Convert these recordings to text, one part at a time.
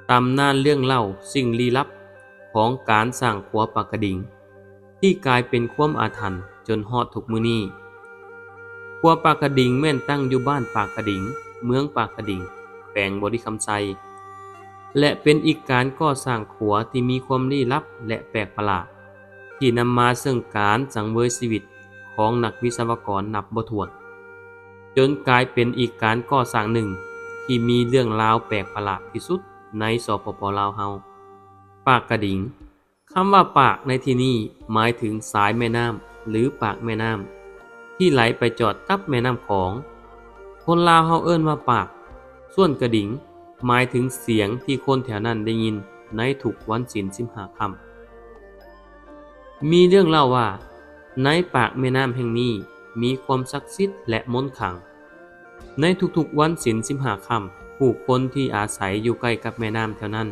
ตำนานเรื่องเล่าสิ่งลี้ลับของการสร้างขัวปากกระดิ่งที่กลายเป็นความอาถรรพ์จนฮอดทุกมื้อนี้ขัวปากกระดิ่งแม่นตั้งอยู่บ้านปากกระดิ่งเมืองปากกระดิ่งแขวงบริคำไซและเป็นอีกการก่อสร้างขัวที่มีความลี้ลับและแปลกประหลาดที่นำมาซึ่งการสังเวยชีวิตของนักวิศวกรนับบ่ถ้วนจนกลายเป็นอีกการก่อสร้างหนึ่งที่มีเรื่องราวแปลกประหลาดที่สุดในสปป.ลาวเฮาปากกระดิ่งคำว่าปากในที่นี้หมายถึงสายแม่น้ำหรือปากแม่น้ำที่ไหลไปจอดกับแม่น้ำของคนลาวเฮาเอิ้นว่าปากส่วนกระดิ่งหมายถึงเสียงที่คนแถวนั้นได้ยินในทุกวันศีล15 ค่ำมีเรื่องเล่าว่าในปากแม่น้ำแห่งนี้มีความศักดิ์สิทธิ์และมนต์ขลังในทุกๆวันศีล15 ค่ำผู้คนที่อาศัยอยู่ใกล้กับแม่น้ำแถวนั้น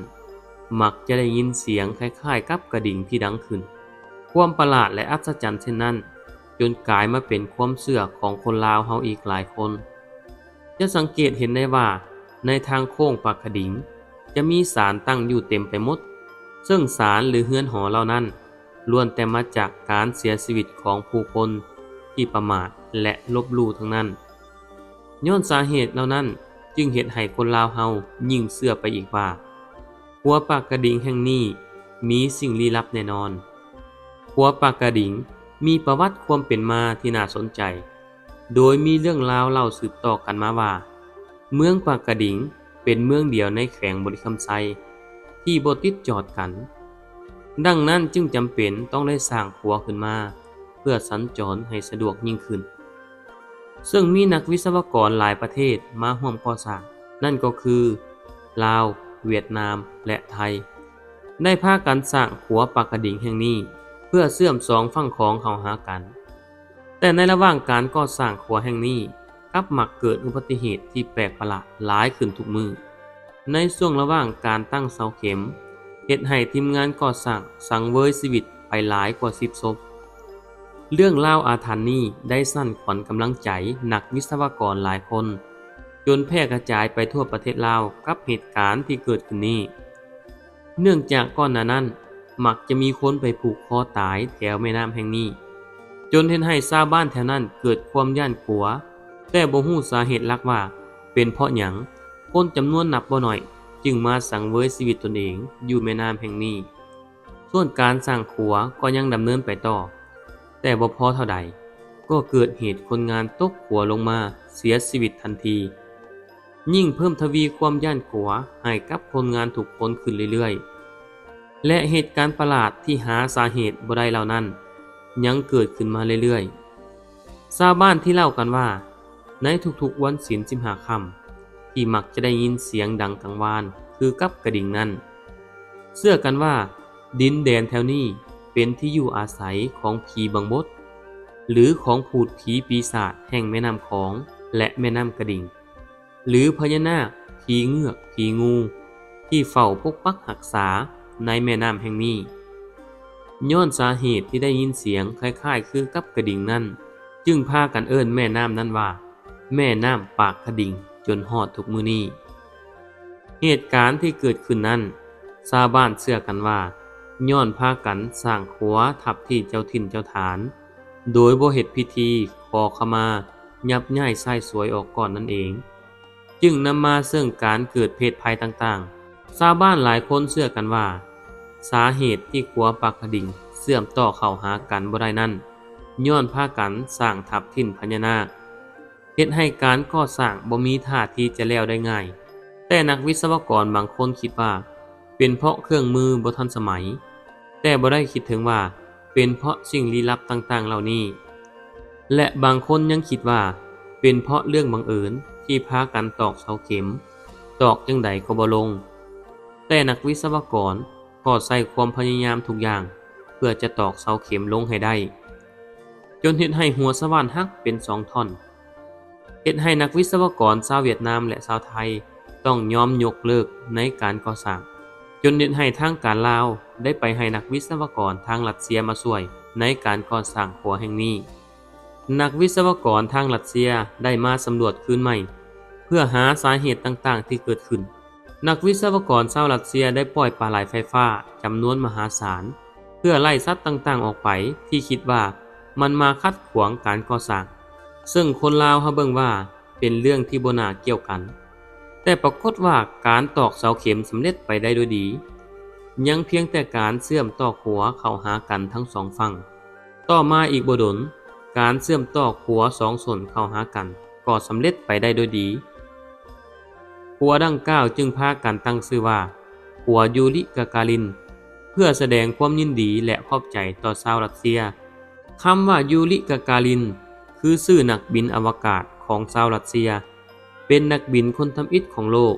มักจะได้ยินเสียงคล้ายๆกับกระดิ่งที่ดังขึ้นความประหลาดและอัศจรรย์เช่นนั้นจนกลายมาเป็นความเชื่อของคนลาวเฮาอีกหลายคนจะสังเกตเห็นได้ว่าในทางโค้งปากกระดิ่งจะมีศาลตั้งอยู่เต็มไปหมดซึ่งศาลหรือเฮือนหอเหล่านั้นล้วนแต่มาจากการเสียชีวิตของผู้คนที่ประมาทและลบหลู่ทั้งนั้นย้อนสาเหตุเหล่านั้นจึงเฮ็ดให้คนลาวเฮายิ่งเชื่อไปอีกว่าขัวปากกระดิ่งแห่งนี้มีสิ่งลี้ลับแน่นอนขัวปากกระดิ่งมีประวัติความเป็นมาที่น่าสนใจโดยมีเรื่องราวเล่าสืบต่อกันมาว่าเมืองปากกระดิ่งเป็นเมืองเดียวในแขวงบริคำไซที่บ่ติดจอดกันดังนั้นจึงจำเป็นต้องได้สร้างขัวขึ้นมาเพื่อสัญจรให้สะดวกยิ่งขึ้นซึ่งมีนักวิศวกรหลายประเทศมาร่วมก่อสร้างนั่นก็คือลาวเวียดนามและไทยได้พากันสร้างขัวปากกระดิ่งแห่งนี้เพื่อเชื่อมสองฝั่งของเข้าหากันแต่ในระหว่างการก่อสร้างขัวแห่งนี้กลับมักเกิดอุบัติเหตุที่แปลกประหลาดหลายขึ้นทุกมือในช่วงระหว่างการตั้งเสาเข็มเฮ็ดให้ทีมงานก่อสร้างสังเวยชีวิตไปหลายกว่า10 ศพเรื่องราวอาถรรพ์นี้ได้สั่นขวัญกำลังใจนักวิศวกรหลายคนจนแพร่กระจายไปทั่วประเทศลาวกับเหตุการณ์ที่เกิดขึ้นนี้เนื่องจากก่อนหน้านั้นมักจะมีคนไปผูกคอตายแถวแม่น้ำแห่งนี้จนเฮ็ดให้ชาวบ้านแถวนั้นเกิดความย้านกลัวแต่บ่ฮู้สาเหตุหลักว่าเป็นเพราะหยังคนจำนวนนับบ่น้อยจึงมาสังเวยชีวิตตนเองอยู่แม่น้ำแห่งนี้ส่วนการสร้างขัวก็ยังดำเนินไปต่อแต่บ่พอเท่าใดก็เกิดเหตุคนงานตกขัวลงมาเสียชีวิตทันทียิ่งเพิ่มทวีความย้านกลัวให้กับคนงานทุกคนขึ้นเรื่อยๆและเหตุการณ์ประหลาดที่หาสาเหตุบ่ได้เหล่านั้นยังเกิดขึ้นมาเรื่อยๆชาวบ้านที่เล่ากันว่าในทุกๆวันศีล15 ค่ำที่มักจะได้ยินเสียงดังกังวานคือกับกระดิ่งนั้นเชื่อกันว่าดินแดนแถวนี้เป็นที่อยู่อาศัยของผีบังบดหรือของพูดผีปีศาจแห่งแม่น้ำของและแม่น้ำกระดิ่งหรือพญานาคผีเงือกผีงูที่เฝ้าปกปักรักษาในแม่น้ำแห่งนี้ย้อนสาเหตุที่ได้ยินเสียงคล้ายๆคือกับกระดิ่งนั้นจึงพากันเอิ้นแม่น้ำนั้นว่าแม่น้ำปากกระดิ่งจนฮอดทุกมื้อนี้เหตุการณ์ที่เกิดขึ้นนั้นชาวบ้านเชื่อกันว่าย้อนพากันสร้างขัวทับที่เจ้าถิ่นเจ้าฐานโดยบ่เฮ็ดพิธีขอขมายับย้ายทรายสวยออกก่อนนั่นเองจึงนำมาซึ่งการเกิดเพศภัยต่างๆชาวบ้านหลายคนเชื่อกันว่าสาเหตุที่ขัวปากกระดิ่งเชื่อมต่อเข้าหากันบ่ได้นั้นย้อนพากันสร้างทับถิ่นพญานาคเฮ็ดให้การก่อสร้างบ่มีท่าทีจะแล้วได้ง่ายแต่นักวิศวกรบางคนคิดว่าเป็นเพราะเครื่องมือบ่ทันสมัยแต่บ่ได้คิดถึงว่าเป็นเพราะสิ่งลี้ลับต่างๆเหล่านี้และบางคนยังคิดว่าเป็นเพราะเรื่องบังเอิญที่พากันตอกเสาเข็มตอกจังใดก็บ่ลงแต่นักวิศวกรก็ใส่ความพยายามทุกอย่างเพื่อจะตอกเสาเข็มลงให้ได้จนเฮ็ดให้หัวสว่านหักเป็น2 ท่อนเฮ็ดให้นักวิศวกรชาวเวียดนามและชาวไทยต้องยอมยกเลิกในการก่อสร้างจนเฮ็ดให้ทางการลาวได้ไปให้นักวิศวกรทางรัสเซียมาช่วยในการก่อสร้างขัวแห่งนี้นักวิศวกรทางรัสเซียได้มาสำรวจคืนใหม่เพื่อหาสาเหตุต่างๆที่เกิดขึ้น นักวิศวกรชาวรัสเซียได้ปล่อยปลาไหลไฟฟ้าจำนวนมหาศาลเพื่อไล่สัตว์ต่างๆออกไปที่คิดว่ามันมาขัดขวางการก่อสร้างซึ่งคนลาวเฮาเบิ่งว่าเป็นเรื่องที่บ่น่าเกี่ยวกันแต่ปรากฏว่าการตอกเสาเข็มสำเร็จไปได้ด้วยดียังเพียงแต่การเชื่อมต่อขัวเข้าหากันทั้งสองฝั่งต่อมาอีกบ่ดลการเชื่อมต่อขัวสองส่วนเข้าหากันก็สำเร็จไปได้ด้วยดีขัวดังกล่าวจึงพากันตั้งชื่อว่าขัวยูริกากาลินเพื่อแสดงความยินดีและขอบใจต่อชาวรัสเซียคำว่ายูริกากาลินคือชื่อนักบินอวกาศของชาวรัสเซียเป็นนักบินคนทำอิฐของโลก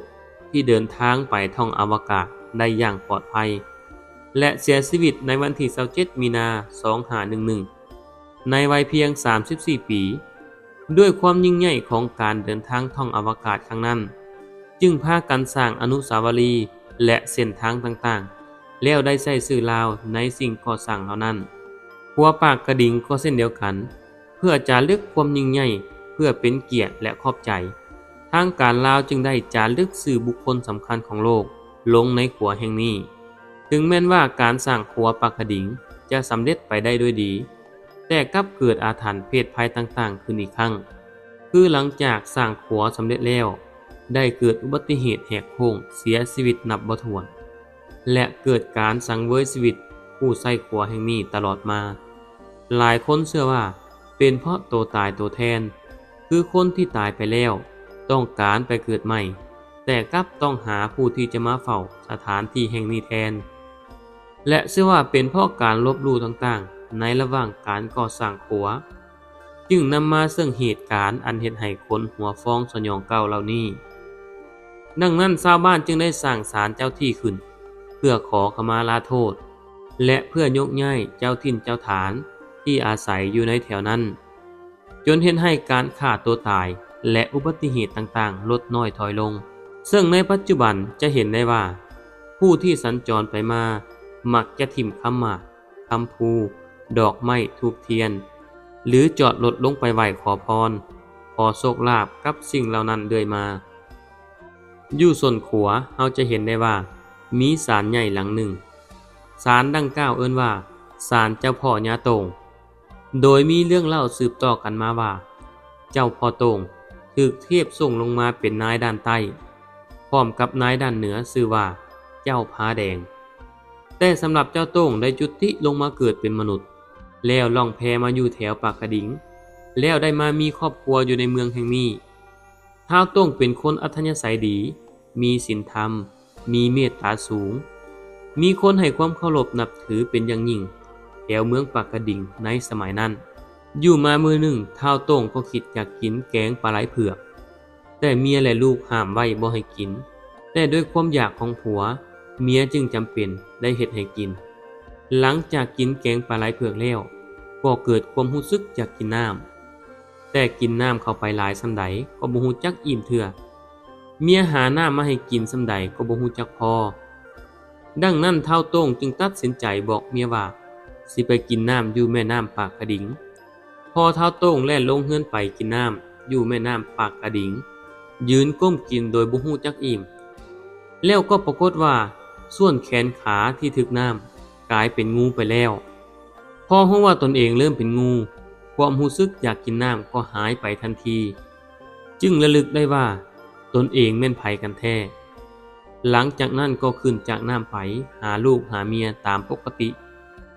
ที่เดินทางไปท่องอวกาศได้อย่างปลอดภัยและเสียชีวิตในวันที่27มีนา2511ในวัยเพียง34ปีด้วยความยิ่งใหญ่ของการเดินทางท่องอวกาศครั้งนั้นจึงพากันสร้างอนุสาวรีย์และเส้นทางต่างๆแล้วได้ใช้ชื่อลาวในสิ่งก่อสร้างเหล่านั้นขัวปากกระดิ่งก็เช่นเดียวกันเพื่อจารึกความยิ่งใหญ่เพื่อเป็นเกียรติและขอบใจทางการลาวจึงได้จารึกชื่อบุคคลสำคัญของโลกลงในขัวแห่งนี้ถึงแม้นว่าการสร้างขัวปากกระดิ่งจะสำเร็จไปได้ด้วยดีแต่กลับเกิดอาถรรพ์เพศภัยต่างๆขึ้นอีกครั้งคือหลังจากสร้างขัวสำเร็จแล้วได้เกิดอุบัติเหตุแหกโค้งเสียชีวิตนับบ่ถ้วนและเกิดการสังเวยชีวิตผู้ใช้ขัวแห่งนี้ตลอดมาหลายคนเชื่อว่าเป็นเพราะตัวตายตัวแทนคือคนที่ตายไปแล้วต้องการไปเกิดใหม่แต่กลับต้องหาผู้ที่จะมาเฝ้าสถานที่แห่งนี้แทนและเชื่อว่าเป็นเพราะการลบหลู่ต่างๆในระหว่างการก่อสร้างขัวจึงนำมาซึ่งเหตุการณ์อันเฮ็ดให้คนหัวฟ้องสยองเก่าเหล่านี้ดังนั้นชาวบ้านจึงได้สร้างศาลเจ้าที่ขึ้นเพื่อขอขมาลาโทษและเพื่อยกย่ายเจ้าถิ่นเจ้าฐานที่อาศัยอยู่ในแถวนั้นจนเห็นให้การฆ่าตัวตายและอุบัติเหตุต่างๆลดน้อยถอยลงซึ่งในปัจจุบันจะเห็นได้ว่าผู้ที่สัญจรไปมามักจะถิ่มคำหมากคำพูดอกไม้ธูปเทียนหรือจอดรถลงไปไหว้ขอพรขอโชคลาภกับสิ่งเหล่านั้นเรื่อยมาอยู่ส่วนขัวเราจะเห็นได้ว่ามีศาลใหญ่หลังหนึ่งศาลดังกล่าวเอิ้นว่าศาลเจ้าพ่อย่าโต่งโดยมีเรื่องเล่าสืบต่อกันมาว่าเจ้าพ่อโต่งถูกเทพส่งลงมาเป็นนายด้านใต้พร้อมกับนายด้านเหนือชื่อว่าเจ้าผาแดงแต่สำหรับเจ้าโต่งได้จุติลงมาเกิดเป็นมนุษย์แล้วล่องแพมาอยู่แถวปากกระดิ่งแล้วได้มามีครอบครัวอยู่ในเมืองแห่งนี้ท้าวโต่งเป็นคนอัธยาศัยดีมีศีลธรรมมีเมตตาสูงมีคนให้ความเคารพนับถือเป็นอย่างยิ่งแถวเมืองปากกระดิ่งในสมัยนั้นอยู่มามื้อหนึ่งท้าวโต่งก็คิดอยากกินแกงปลาไหลเผือกแต่เมียและลูกห้ามไว้บ่ให้กินแต่ด้วยความอยากของผัวเมียจึงจำเป็นได้เฮ็ดให้กินหลังจากกินแกงปลาไหลเผือกแล้วก็เกิดความรู้สึกอยากกินน้ำแต่กินน้ำเข้าไปหลายส่ำใดก็บ่ฮู้จักอิ่มเทื่อเมียหาน้ำมาให้กินส่ำใดก็บ่ฮู้จักพอดังนั้นท้าวโต่งจึงตัดสินใจบอกเมียว่าสิไปกินน้ำอยู่แม่น้ำปากกระดิ่งพอท้าวโต่งแล่นลงเฮือนไปกินน้ำอยู่แม่น้ำปากกระดิ่งยืนก้มกินโดยบ่ฮู้จักอิ่มแล้วก็ปรากฏว่าส่วนแขนขาที่ถึกน้ำกลายเป็นงูไปแล้วพอรู้ว่าตนเองเริ่มเป็นงูความรู้สึกอยากกินน้ำก็หายไปทันทีจึงระลึกได้ว่าตนเองแม่นไผกันแท้หลังจากนั้นก็ขึ้นจากน้ำไปหาลูกหาเมียตามปกติ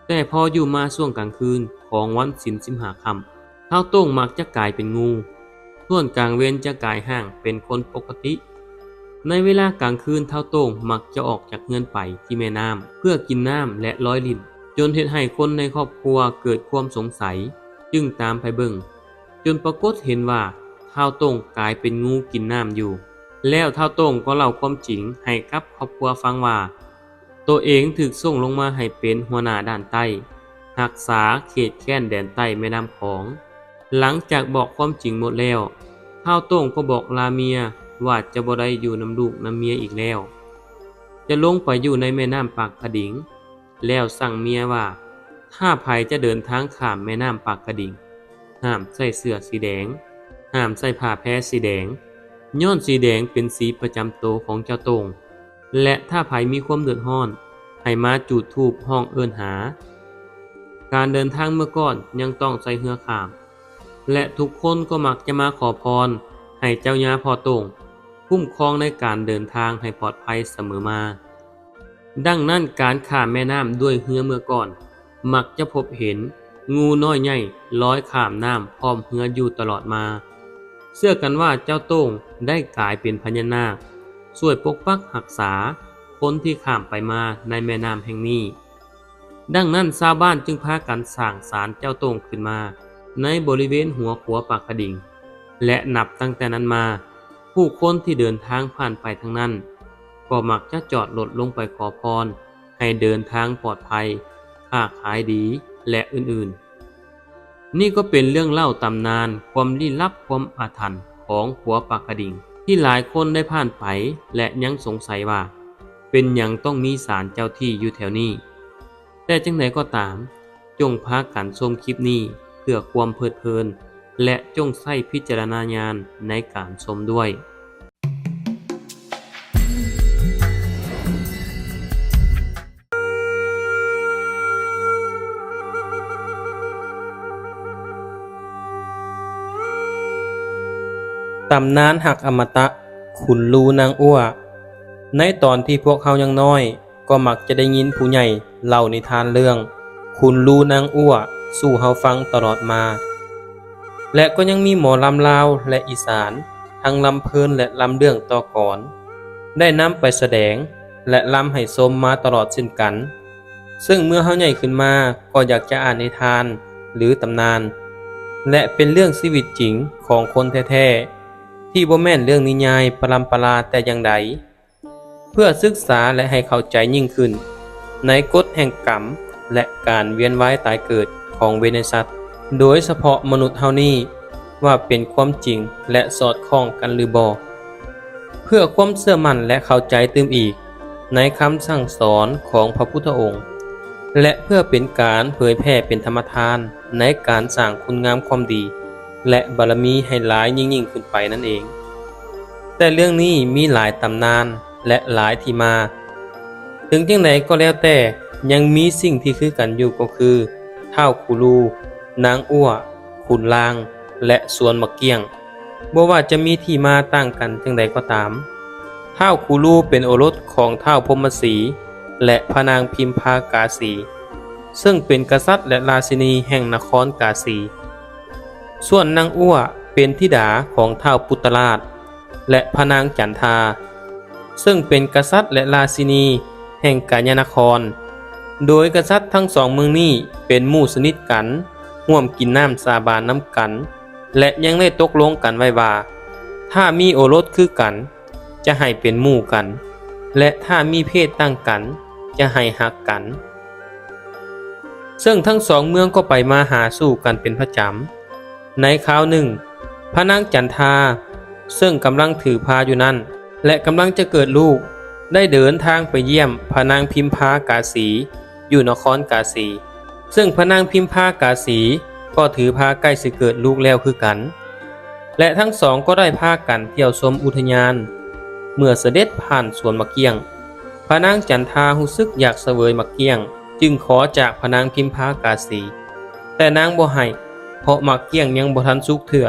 แต่พออยู่มาช่วงกลางคืนของวันศีล15 ค่ำท้าวโต่งมักจะกลายเป็นงูส่วนกลางเวรจะกลายห่างเป็นคนปกติในเวลากลางคืนท้าวโต่งมักจะออกจากเรือนไปที่แม่น้ำเพื่อกินน้ำและร้อยลิ้นจนเฮ็ดให้คนในครอบครัวเกิดความสงสัยจึงตามไปเบิ่งจนปรากฏเห็นว่าท้าวโต่งกลายเป็นงูกินน้ำอยู่แล้วท้าวโต่งก็เล่าความจริงให้กับครอบครัวฟังว่าตัวเองถูกส่งลงมาให้เป็นหัวหน้าด้านใต้รักษาเขตแคว้นแดนใต้แม่น้ำของหลังจากบอกความจริงหมดแล้วท้าวโต่งก็บอกลาเมียว่าจะบ่ได้อยู่นำลูกนำเมียอีกแล้วจะลงไปอยู่ในแม่น้ำปากกระดิ่งแล้วสั่งเมียว่าถ้าภัยจะเดินทางข้ามแม่น้ำปากกระดิ่งห้ามใส่เสื้อสีแดงห้ามใส่ผ้าแพรสีแดงย้อนสีแดงเป็นสีประจำตัวของเจ้าโต่ง และถ้าไผมีความเดือดร้อนให้มาจุดธูปห้องเอิ้นหาการเดินทางเมื่อก่อนยังต้องใส่เรือข้ามและทุกคนก็มักจะมาขอพรให้เจ้าย่าพ่อโต่งคุ้มครองในการเดินทางให้ปลอดภัยเสมอมาดังนั้นการข้ามแม่น้ำด้วยเรือเมื่อก่อนมักจะพบเห็นงูน้อยใหญ่ลอยข้ามน้ำพร้อมเรืออยู่ตลอดมาเชื่อกันว่าเจ้าโต่งได้กลายเป็นพญานาคช่วยปกปักรักษาคนที่ข้ามไปมาในแม่น้ำแห่งนี้ดังนั้นชาวบ้านจึงพากันสร้างศาลเจ้าโต่งขึ้นมาในบริเวณหัวขัวปากกระดิ่งและนับตั้งแต่นั้นมาผู้คนที่เดินทางผ่านไปทั้งนั้นก็มักจะจอดรถลงไปขอพรให้เดินทางปลอดภัยค้าขายดีและอื่นๆนี่ก็เป็นเรื่องเล่าตำนานความลี้ลับความอาถรรพ์ของขัวปากกระดิ่งที่หลายคนได้ผ่านไปและยังสงสัยว่าเป็นหยังต้องมีศาลเจ้าที่อยู่แถวนี้แต่จังไหนก็ตามจงพากันชมคลิปนี้เพื่อความเพลิดเพลินและจงใช้พิจารณญาณในการชมด้วยตำนานหักอมตะขุนลูนางอ้วในตอนที่พวกเขายังน้อยก็มักจะได้ยินผู้ใหญ่เล่านิทานเรื่องขุนลูนางอ้วสู่เฮาฟังตลอดมาและก็ยังมีหมอลำลาวและอีสานทั้งลำเพลินและลำเรื่องต่อก่อนได้นำไปแสดงและลำให้ชมมาตลอดเช่นกันซึ่งเมื่อเฮาใหญ่ขึ้นมาก็อยากจะอ่านนิทานหรือตำนานและเป็นเรื่องชีวิตจริงของคนแท้ๆที่บ่แม่นเรื่องนิยายปรัมปราแต่อย่างใดเพื่อศึกษาและให้เข้าใจยิ่งขึ้นในกฎแห่งกรรมและการเวียนว่ายตายเกิดของเวเนซัสโดยเฉพาะมนุษย์เฮานี้ว่าเป็นความจริงและสอดคล้องกันหรือบ่เพื่อความเชื่อมั่นและเข้าใจตื่มอีกในคำสั่งสอนของพระพุทธองค์และเพื่อเป็นการเผยแพร่เป็นธรรมทานในการสร้างคุณงามความดีและบารมีให้หลายยิ่งขึ้นไปนั่นเองแต่เรื่องนี้มีหลายตำนานและหลายที่มาถึงจังไดก็แล้วแต่ยังมีสิ่งที่คือกันอยู่ก็คือท้าวคูลูนางอ้วขุนลางและสวนมะเกี้ยงบ่ว่าจะมีที่มาต่างกันจังใดก็ตามท้าวคูลูเป็นโอรสของท้าวพรหมสีและพระนางพิมพากาสีซึ่งเป็นกษัตริย์และราชินีแห่งนครกาสีส่วนนางอ้วเป็นธิดาของท้าวปุตตราชและพระนางจันทาซึ่งเป็นกษัตริย์และราชินีแห่งกาญนครโดยกษัตริย์ทั้งสองเมืองนี้เป็นหมู่สนิทกันร่วมกินน้ำสาบานน้ำกันและยังได้ตกลงกันไว้ว่าถ้ามีโอรสคือกันจะให้เป็นหมู่กันและถ้ามีเพศต่างกันจะให้หักกันซึ่งทั้งสองเมืองก็ไปมาหาสู่กันเป็นประจำในคราวหนึ่งพระนางจันทาซึ่งกำลังถือพาอยู่นั้นและกำลังจะเกิดลูกได้เดินทางไปเยี่ยมพระนางพิมพากาสีอยู่นครกาสีซึ่งพระนางพิมพากาสีก็ถือพาใกล้สิเกิดลูกแล้วคือกันและทั้งสองก็ได้พากันเที่ยวชมอุทยานเมื่อเสด็จผ่านสวนมะเกี้ยงพระนางจันทารู้สึกอยากเสวยมะเกี้ยงจึงขอจากพระนางพิมพากาสีแต่นางบ่ให้เพราะมะเกี้ยงยังบ่ทันสุกเถื่อ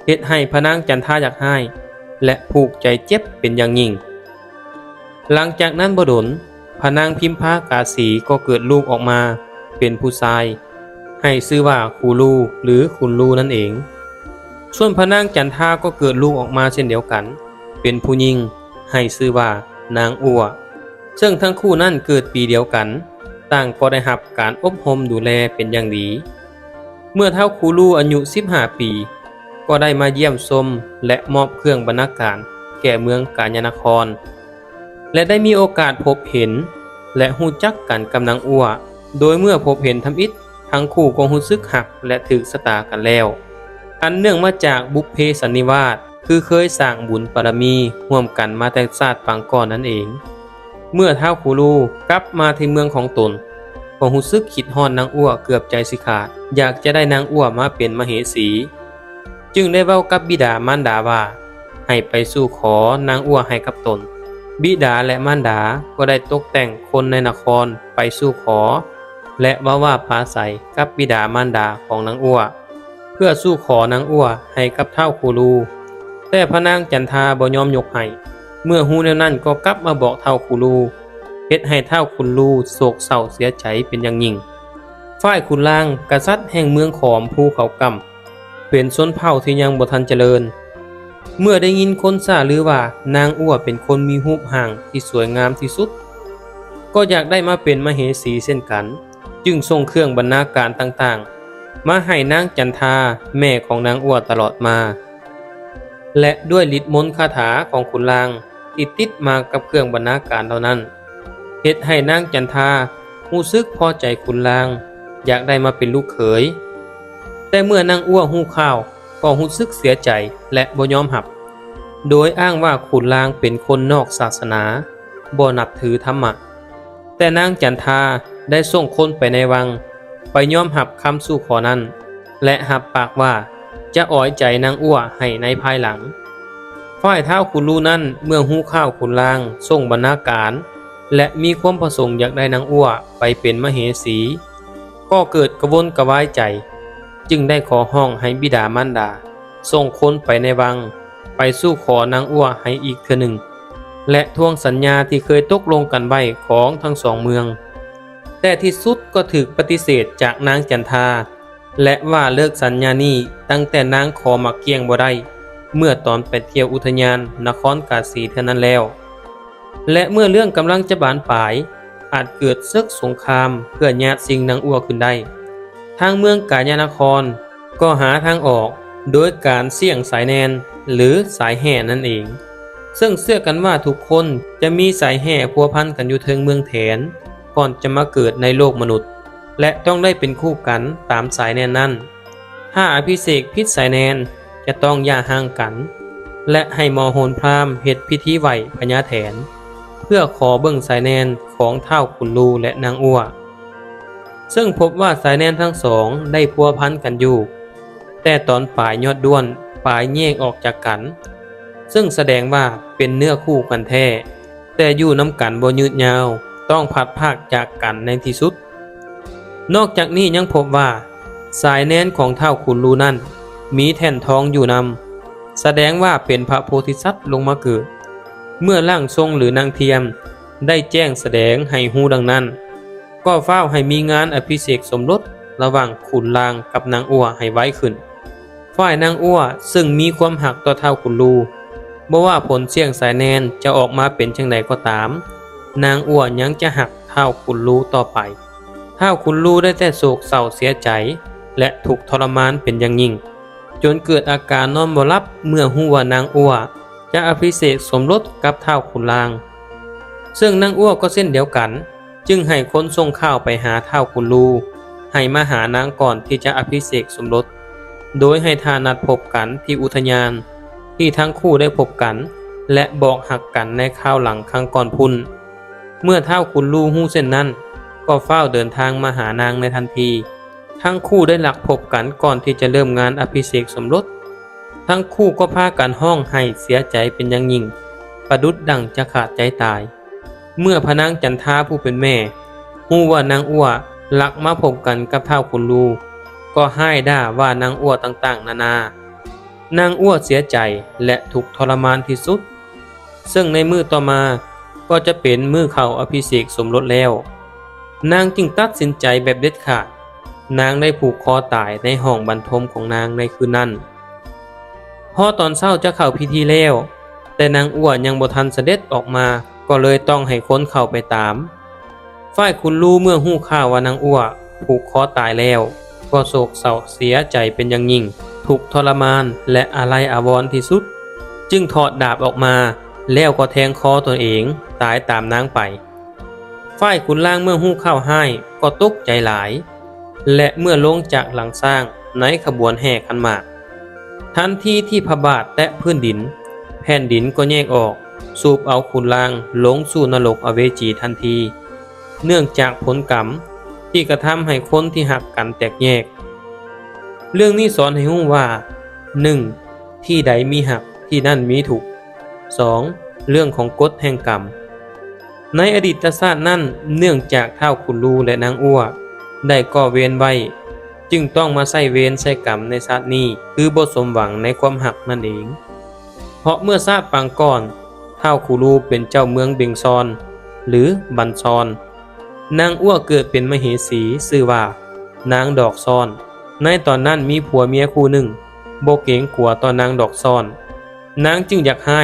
เฮ็ดให้พระนางจันทาอยากให้และผูกใจเจ็บเป็นอย่างยิ่งหลังจากนั้นบ่ดลพระนางพิมพากาสีก็เกิดลูกออกมาเป็นผู้ชายให้ชื่อว่าคูลูหรือขุนลูนั่นเองส่วนพระนางจันทาก็เกิดลูกออกมาเช่นเดียวกันเป็นผู้หญิงให้ชื่อว่านางอัวซึ่งทั้งคู่นั้นเกิดปีเดียวกันต่างก็ได้รับการอบรมดูแลเป็นอย่างดีเมื่อเท่าคูลูอายุ15 ปีก็ได้มาเยี่ยมชมและมอบเครื่องบรรณาการแก่เมืองกาญนครและได้มีโอกาสพบเห็นและรู้จักกันกับนางอัวโดยเมื่อพบเห็นทำอิฐทั้งคู่ก็รู้สึกหักและถึกชะตากันแล้วอันเนื่องมาจากบุพเพสันนิวาสคือเคยสร้างบุญบารมีร่วมกันมาแต่ชาติปางก่อนนั่นเองเมื่อท้าวคูลูกลับมาที่เมืองของตนก็รู้สึกคิดฮอดนางอัวเกือบใจสิขาดอยากจะได้นางอัวมาเป็นมเหสีจึงได้เว้ากับบิดามารดาว่าให้ไปสู่ขอนางอัวให้กับตน บิดาและมารดาก็ได้ตกแต่งคนในนครไปสู่ขอและว่าปราศัยกับบิดามารดาของนางอัวเพื่อสู้ขอนางอัวให้กับเฒ่าคูลูแต่พระนางจันทาบ่ยอมยกให้เมื่อฮู้แนวนั้นก็กลับมาบอกเฒ่าคูลูเฮ็ดให้เฒ่าคูลูโศกเศร้าเสียใจเป็นอย่างยิ่งฝ่ายขุนลางกษัตริย์แห่งเมืองขอมภูเขากำเป็นชนเผ่าที่ยังบ่ทันเจริญเมื่อได้ยินคนซ่าลือว่านางอัวเป็นคนมีรูปร่างที่สวยงามที่สุดก็อยากได้มาเป็นมเหสีเช่นกันจึงส่งเครื่องบรรณาการต่างๆมาให้นางจันทาแม่ของนางอัวตลอดมาและด้วยฤทธิ์มนต์คาถาของขุนลางที่ติดมากับเครื่องบรรณาการเหล่านั้นเฮ็ดให้นางจันทารู้สึกพอใจขุนลางอยากได้มาเป็นลูกเขยแต่เมื่อนางอัวฮู้ข่าวก็รู้สึกเสียใจและบ่ยอมรับโดยอ้างว่าขุนลางเป็นคนนอกศาสนาบ่นับถือธรรมะแต่นางจันทาได้ส่งคนไปในวังไปยอมรับคำสู่ขอนั้นและรับปากว่าจะอ้อยใจนางอัวให้ในภายหลังฝ่ายเท้าขุนลูนั้นเมื่อฮู้ข่าวขุนลางส่งบรรณาการและมีความประสงค์อยากได้นางอัวไปเป็นมเหสีก็เกิดกระวนกระวายใจจึงได้ขอห้องให้บิดามารดาส่งคนไปในวังไปสู้ขอนางอัวให้อีกเทื่อหนึ่งและทวงสัญญาที่เคยตกลงกันไว้ของทั้งสองเมืองแต่ที่สุดก็ถูกปฏิเสธจากนางจันทาและว่าเลิกสัญญานี้ตั้งแต่นางขอมักเกียงบ่ได้เมื่อตอนไปเที่ยวอุทยานนครกาสีเท่านั้นแล้วและเมื่อเรื่องกำลังจะบานปลายอาจเกิดศึกสงครามเพื่อญาติสิงนางอัวขึ้นได้ทางเมืองกาญานครก็หาทางออกโดยการเสี่ยงสายแนนหรือสายแห่นั่นเองซึ่งเชื่อกันว่าทุกคนจะมีสายแห่พัวพันกันอยู่เทิงเมืองแถนก่อนจะมาเกิดในโลกมนุษย์และต้องได้เป็นคู่กันตามสายแนนนั้นถ้าอภิเษกผิดสายแนนจะต้องอย่าห่างกันและให้มอโหนพราหมณ์เฮ็ดพิธีไหว้พญาแถนเพื่อขอเบิ่งสายแนนของเฒ่าขุนลูและนางอัวซึ่งพบว่าสายแนนทั้งสองได้พัวพันกันอยู่แต่ตอนปลายยอดด้วนปลายแยกออกจากกันซึ่งแสดงว่าเป็นเนื้อคู่กันแท้แต่อยู่น้ำกันบ่ยืดยาวต้องพัดภาคจากกันในที่สุดนอกจากนี้ยังพบว่าสายแนนของเฒ่าขุนลูนั้นมีแท่นทองอยู่นำแสดงว่าเป็นพระโพธิสัตว์ลงมาเกิดเมื่อร่างทรงหรือนางเทียมได้แจ้งแสดงให้ฮู้ดังนั้นก็เฝ้าให้มีงานอภิเษกสมรสระหว่างขุนลางกับนางอัวให้ไว้ขึ้นฝ่ายนางอัวซึ่งมีความหักต่อเฒ่าขุนลูบ่ว่าผลเสี่ยงสายแนนจะออกมาเป็นจังไดก็ตามนางอัวยังจะหักเฒ่าขุนลูต่อไปเฒ่าขุนลูได้แต่โศกเศร้าเสียใจและถูกทรมานเป็นอย่างยิ่งจนเกิดอาการนอนบ่หลับเมื่อฮู้ว่านางอัวจะอภิเษกสมรสกับเฒ่าขุนลางซึ่งนางอัวก็เช่นเดียวกันจึงให้คนส่งข้าวไปหาเฒ่าขุนลูให้มาหานางก่อนที่จะอภิเษกสมรสโดยให้ทานัดพบกันที่อุทยานที่ทั้งคู่ได้พบกันและบอกหักกันในข้าวหลังครั้งก่อนพุ่นเมื่อเฒ่าขุนลูฮู้เช่นนั้นก็เฝ้าเดินทางมาหานางในทันทีทั้งคู่ได้หลักพบกันก่อนที่จะเริ่มงานอภิเษกสมรสทั้งคู่ก็พากันห้องให้เสียใจเป็นอย่างยิ่งประดุจดั่งจะขาดใจตายเมื่อพระนางจันทาผู้เป็นแม่ฮู้ว่านางอัวหลักมาพบกันกับเฒ่าขุนลูก็ให้ด่าว่านางอัวต่างๆนานางอัวเสียใจและถูกทรมานที่สุดซึ่งในมื้อต่อมาก็จะเป็นมื้อเข้าอภิเษกสมรสแล้วนางจึงตัดสินใจแบบเด็ดขาดนางได้ผูกคอตายในห้องบรรทมของนางในคืนนั้นพอตอนเช้าจะเข้าพิธีแล้วแต่นางอัวยังบ่ทันเสด็จออกมาก็เลยต้องให้คนเข้าไปตามฝ่ายขุนลูเมื่อฮู้ข่าวว่านางอัวผูกคอตายแล้วก็โศกเศร้าเสียใจเป็นอย่างยิ่งถูกทรมานและอาลัยอาวรณ์ที่สุดจึงถอดดาบออกมาแล้วก็แทงคอตนเองตายตามนางไปฝ่ายขุนล่างเมื่อฮู้ข่าวให้ก็ตกใจหลายและเมื่อลงจากหลังสร้างในขบวนแห่ขันหมากทันทีที่พระบาทแตะพื้นดินแผ่นดินก็แยกออกสูบเอาขุนล่างลงสู่นรกอเวจีทันทีเนื่องจากผลกรรมที่กระทำให้คนที่หักกันแตกแยกเรื่องนี้สอนให้รู้ว่า 1. ที่ใดมีหักที่นั่นมีทุกข์ 2. เรื่องของกฎแห่งกรรมในอดีตชาตินั้นเนื่องจากท้าวขุนลูและนางอั้วได้ก่อเวรไว้จึงต้องมาใส่เวรใส่กรรมในชาตินี้คือบ่สมหวังในความหักนั่นเองเพราะเมื่อชาติปางก่อนท้าวขุนลูเป็นเจ้าเมืองเบงซอนหรือบันซอนนางอั้วเกิดเป็นมเหสีชื่อว่านางดอกซ่อนในตอนนั้นมีผัวเมียคู่หนึ่งบ่เกรงกลัวต่อนางดอกซ่อนนางจึงอยากให้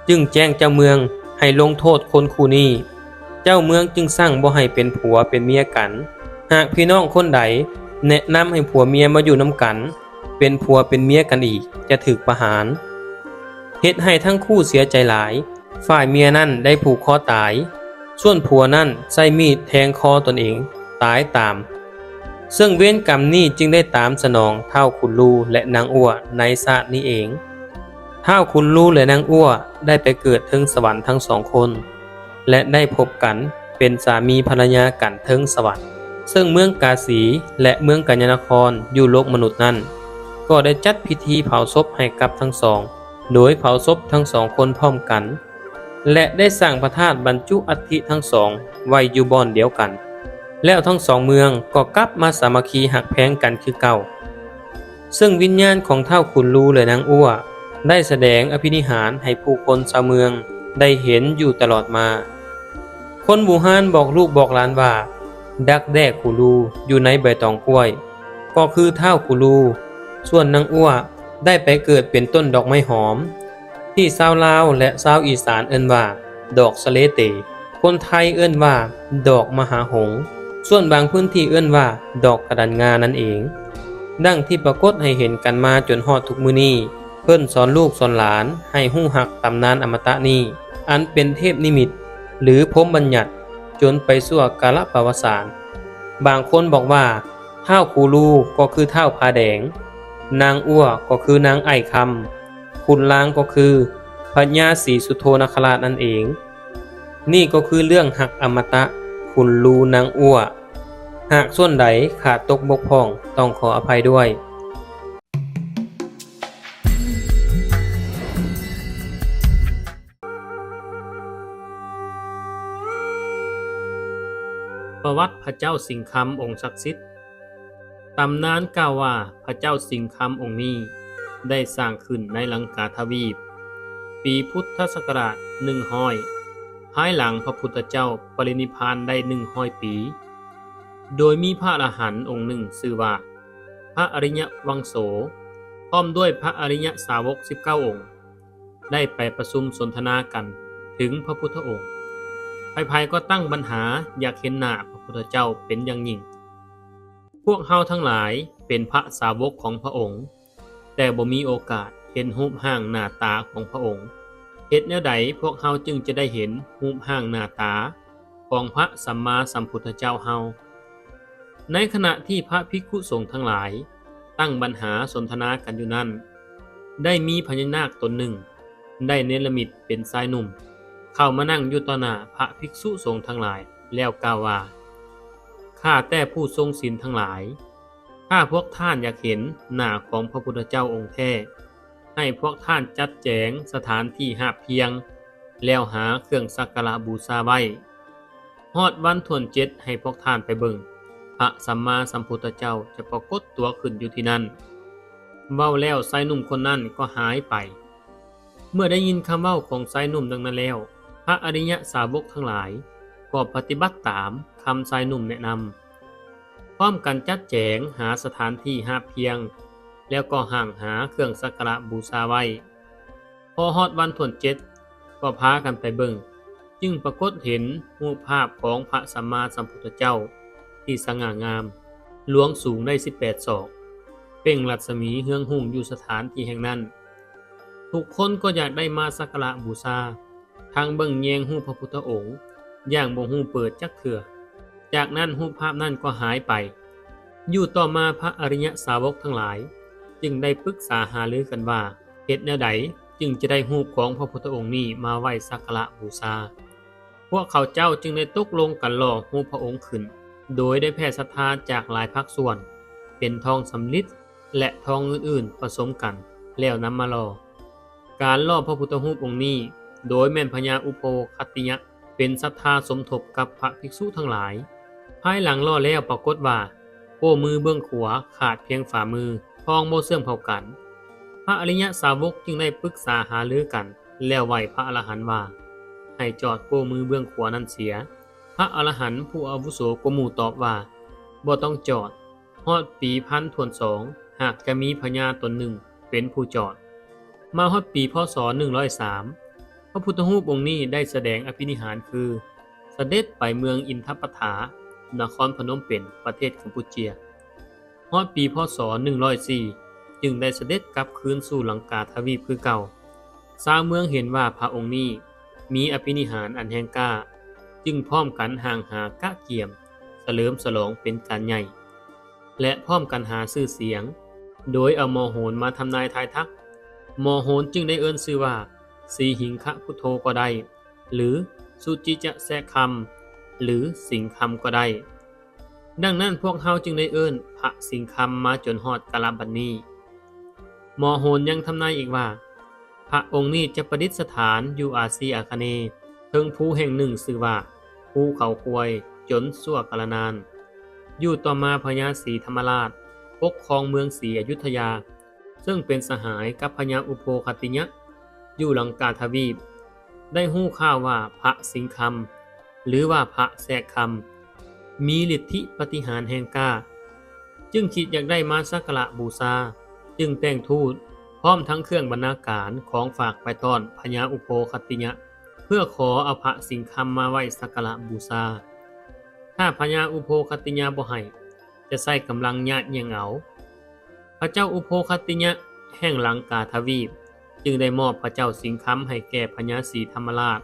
จึงแจ้งเจ้าเมืองให้ลงโทษคนคู่นี้เจ้าเมืองจึงสั่งบ่ให้เป็นผัวเป็นเมียกันหากพี่น้องคนใดแนะนำให้ผัวเมียมาอยู่นำกันเป็นผัวเป็นเมียกันอีกจะถูกประหารเฮ็ดให้ทั้งคู่เสียใจหลายฝ่ายเมียนั่นได้ผูกคอตายส่วนผัวนั่นใช้มีดแทงคอตนเองตายตามซึ่งเวรกรรมนี้จึงได้ตามสนองท้าวขุนลูและนางอั้วในชาตินี้เองท้าวขุนลูและนางอั้วได้ไปเกิดถึงสวรรค์ทั้งสองคนและได้พบกันเป็นสามีภรรยากันถึงสวรรค์ซึ่งเมืองกาสีและเมืองกัญญนครอยู่โลกมนุษย์นั้นก็ได้จัดพิธีเผาศพให้กับทั้งสองโดยเผาศพทั้งสองคนพร้อมกันและได้สร้างพระธาตุบรรจุอัฐิทั้งสองไว้อยู่บ่อนเดียวกันแล้วทั้งสองเมืองก็กลับมาสามัคคีหักแพงกันคือเก่าซึ่งวิญญาณของท้าวขุนลูและนางอั้วได้แสดงอภินิหารให้ผู้คนชาวเมืองได้เห็นอยู่ตลอดมาคนบูฮานบอกลูกบอกหลานว่าดักแด้ขุลูอยู่ในใบตองกล้วยก็คือท้าวขุลูส่วนนางอั้วได้ไปเกิดเป็นต้นดอกไม้หอมที่ชาวลาวและชาวอีสานเอิ้นว่าดอกสะเลเตคนไทยเอิ้นว่าดอกมหาหงส์ส่วนบางพื้นที่เอิ้นว่าดอกกระดันงานั่นเองดังที่ปรากฏให้เห็นกันมาจนฮอดทุกมื้อนี้เพิ่นสอนลูกสอนหลานให้ฮู้ฮักตำนานอมตะนี้อันเป็นเทพนิมิตหรือพรหมบัญญัติจนไปสู่กาลประวัติศาสตร์บางคนบอกว่าท้าวคูลูก็คือท้าวผาแดงนางอั้วก็คือนางไอ้คำขุนลางก็คือพญาศรีสุโธนคราชนั่นเองนี่ก็คือเรื่องหักอมตะขุนลูนางอั้วหากส่วนใดขาดตกบกพร่องต้องขออภัยด้วยประวัติพระเจ้าสิงห์คำองค์ศักดิ์สิทธิ์ตำนานกล่าวว่าพระเจ้าสิงห์คำองค์นี้ได้สร้างขึ้นในลังกาทวีปปีพุทธศักราช100ภายหลังพระพุทธเจ้าปรินิพพานได้100 ปีโดยมีพระอรหันต์องค์หนึ่งชื่อว่าพระอริยวังโสพร้อมด้วยพระอริยสาวก19 องค์ได้ไปประชุมสนทนากันถึงพระพุทธองค์ภัยๆก็ตั้งปัญหาอยากเห็นหน้าพระพุทธเจ้าเป็นอย่างยิ่งพวกเฮาทั้งหลายเป็นพระสาวกของพระองค์แต่บ่มีโอกาสเห็นรูปร่างหน้าตาของพระองค์เฮ็ดแนวใดพวกเฮาจึงจะได้เห็นรูปร่างหน้าตาของพระสัมมาสัมพุทธเจ้าเฮาในขณะที่พระภิกขุสงฆ์ทั้งหลายตั้งปัญหาสนทนากันอยู่นั้นได้มีพญานาคตนหนึ่งได้เนรมิตเป็นชายหนุ่มเข้ามานั่งอยู่ต่อหน้าพระภิกษุสงฆ์ทั้งหลายแล้วกล่าวว่าข้าแต่ผู้ทรงศีลทั้งหลายถ้าพวกท่านอยากเห็นหน้าของพระพุทธเจ้าองค์แท้ให้พวกท่านจัดแจงสถานที่หาบเพียงแล้วหาเครื่องสักการะบูชาไว้ฮอดวันถ้วน7ให้พวกท่านไปเบิ่งพระสัมมาสัมพุทธเจ้าจะปรากฏตัวขึ้นอยู่ที่นั่นเว้าแล้วชายหนุ่มคนนั้นก็หายไปเมื่อได้ยินคำเว้าของชายหนุ่มดังนั้นแล้วพระอริยสาวกทั้งหลายก็ปฏิบัติตามคำชายหนุ่มแนะนำพร้อมกันจัดแจงหาสถานที่หาเพียงแล้วก็ห่างหาเครื่องสักการะบูชาไว้พอฮอดวันถ้วน7ก็พากันไปเบิ่งจึงปรากฏเห็นรูปภาพของพระสัมมาสัมพุทธเจ้าที่สง่างามหลวงสูงได้18 ศอกเปล่งรัศมีเฮืองหุ่งอยู่สถานที่แห่งนั้นทุกคนก็อยากได้มาสักการะบูชาทางเบิ่งแยงรูปพระพุทธองค์อย่างบ่ฮู้เปิดจักเถื่อจากนั้นรูปภาพนั้นก็หายไปอยู่ต่อมาพระอริยสาวกทั้งหลายจึงได้ปรึกษาหารือกันว่าเฮ็ดแนวใดจึงจะได้รูปของพระพุทธองค์นี้มาไว้สักการะบูชาพวกเขาเจ้าจึงได้ตกลงกันหล่อรูปพระองค์ขึ้นโดยได้แผ่ศรัทธาจากหลายภาคส่วนเป็นทองสำริดและทองอื่นๆผสมกันแล้วนำมาหล่อการหล่อพระพุทธรูปองค์นี้ โดยแม่นพญาอุโภคัตติยะเป็นศรัทธาสมทบกับพระภิกษุทั้งหลายภายหลังล่อแล้วปรากฏว่าโป้มือเบื้องขวาขาดเพียงฝ่ามือทองบ่เสื่อมเท่ากันพระอริยสาวกจึงได้ปรึกษาหารือกันแล้วไหว้พระอรหันต์ว่าให้จอดโป้มือเบื้องขวานั้นเสียพระอรหันต์ผู้อาวุโสกว่าหมู่ตอบว่าบ่ต้องจอดฮอดปีพันทวน2หากจะมีพญาตนหนึ่งเป็นผู้จอดมาฮอดปีพศ103พระพุทธรูปองค์นี้ได้แสดงอภินิหารคือเสด็จไปเมืองอินทปัฏฐานครพนมเปญประเทศกัมพูเชียฮอดปีพศ104จึงได้เสด็จกลับคืนสู่ลังกาทวีปคือเก่าชาวเมืองเห็นว่าพระองค์นี้มีอภินิหารอันแห่งกล้าจึงพร้อมกันห่างหากะเกียมเฉลิมฉลองเป็นการใหญ่และพร้อมกันหาชื่อเสียงโดยเอามอโหนมาทำนายทายทักมอโหนจึงได้เอิ้นชื่อว่าสีหิงคะพุทโธก็ได้หรือสุจิจะแสะคำหรือสิงคำก็ได้ดังนั้นพวกเฮาจึงได้เอิ้นพระสิงคำมาจนฮอดกาลบัดนี้มอโหนยังทำนายอีกว่าพระองค์นี้จะประดิษฐานอยู่อาซีอาคเนย์เทิงภูแห่งหนึ่งชื่อว่าภูเขาควยจนชั่วกาลนานอยู่ต่อมาพญาศรีธรรมราชปกครองเมืองศรีอยุธยาซึ่งเป็นสหายกับพญาอุโภคัตติยะอยู่ลังกาทวีปได้ฮู้ข่าวว่าพระสิงคำหรือว่าพระแสกคำมีฤทธิปาฏิหาริย์แห่งกล้าจึงคิดอยากได้มาสักการะบูชาจึงแต่งทูตพร้อมทั้งเครื่องบรรณาการของฝากไปต้อนพญาอุโภคัตติยะเพื่อขอเอาพระสิงคำมาไว้สักการะบูชาถ้าพญาอุโภคัตติยะบ่ให้จะใช้กำลังญาติเยียงเอาพระเจ้าอุโภคัตติยะแห่งลังกาทวีปจึงได้มอบพระเจ้าสิงคำให้แก่พญาศรีธรรมราช